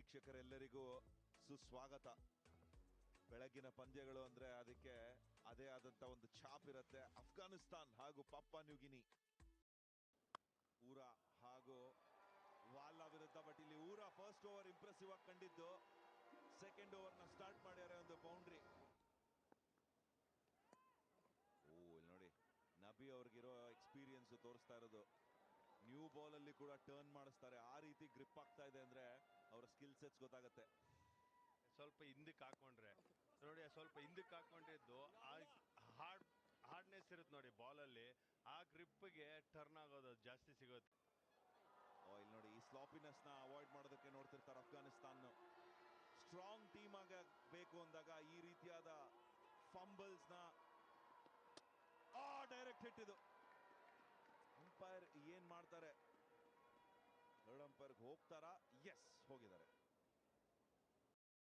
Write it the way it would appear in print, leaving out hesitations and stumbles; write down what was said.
ವೀಕ್ಷಕರೆಲ್ಲರಿಗೂ ಸುಸ್ವಾಗತ. ಬೆಳಗಿನ ಪಂದ್ಯಗಳು ಅಂದ್ರೆ ಅದಕ್ಕೆ ಅದೇ ಆದಂತ ಒಂದು ಛಾಪ್ ಇರುತ್ತೆ. ಅಫ್ಘಾನಿಸ್ತಾನ್ ಹಾಗೂ ಪಾಪುವಾ ನ್ಯೂ ಗಿನಿ. ಊರಾ ಹಾಗೂ ವಾಲಾ ವಿರುದ್ಧ. ಬಟ್ ಇಲ್ಲಿ ಊರಾ ಫಸ್ಟ್ ಓವರ್ ಇಂಪ್ರೆಸಿವ್ ಆಗಿ ಕಂಡಿದ್ದು. ಸೆಕೆಂಡ್ ಓವರ್ ನ ಸ್ಟಾರ್ಟ್ ಮಾಡ್ಯಾರೆ ಒಂದು ಬೌಂಡ್ರಿ. ಇಲ್ಲಿ ನೋಡಿ, ನಬಿ ಅವ್ರಿಗಿರೋ ಎಕ್ಸ್ಪೀರಿಯನ್ಸ್ ತೋರಿಸ್ತಾ ಇರೋದು. ನ್ಯೂ ಬಾಲ್ ಅಲ್ಲಿ ಕೂಡ ಟರ್ನ್ ಮಾಡಿಸ್ತಾರೆ. ಆ ರೀತಿ ಗ್ರಿಪ್ ಆಗ್ತಾ ಇದೆ ಅಂದ್ರೆ ಅವರ ಸ್ಕಿಲ್ ಸೆಟ್ಸ್ ಗೊತ್ತಾಗತ್ತೆ. ಸ್ವಲ್ಪ ಹಿಂದಕ್ಕೆ ಹಾಕೊಂಡ್ರೆ ನೋಡಿ, ಸ್ವಲ್ಪ ಹಿಂದಕ್ಕೆ ಹಾಕೊಂಡಿದ್ದು ಹಾರ್ಡ್ನೆಸ್ ಇರುತ್ತೆ ನೋಡಿ ಬಾಲ್ ಅಲ್ಲಿ. ಆ ಗ್ರಿಪ್ಗೆ ಟರ್ನ್ ಆಗೋದು ಜಾಸ್ತಿ ಸಿಗುತ್ತೆ. ಇಲ್ಲಿ ನೋಡಿ, ಈ ಸ್ಲಾಪಿನೆಸ್ ನ ಅವಾಯ್ಡ್ ಮಾಡೋದಕ್ಕೆ ನೋಡ್ತಿರ್ತಾರೆ ಅಫ್ಘಾನಿಸ್ತಾನ್. ಸ್ಟ್ರಾಂಗ್ ಟೀಮ್ ಆಗಬೇಕು ಅಂದಾಗ ಈ ರೀತಿಯಾದ ಫಂಬಲ್ಸ್ ನ ಡೈರೆಕ್ಟ್ ಹಿಟ್. ಇದು ಅಂಪೈರ್ ಏನ್ ಮಾಡ್ತಾರೆ? ಥರ್ಡ್ ಅಂಪೈರ್ ಹೋಗ್ತಾರಾ?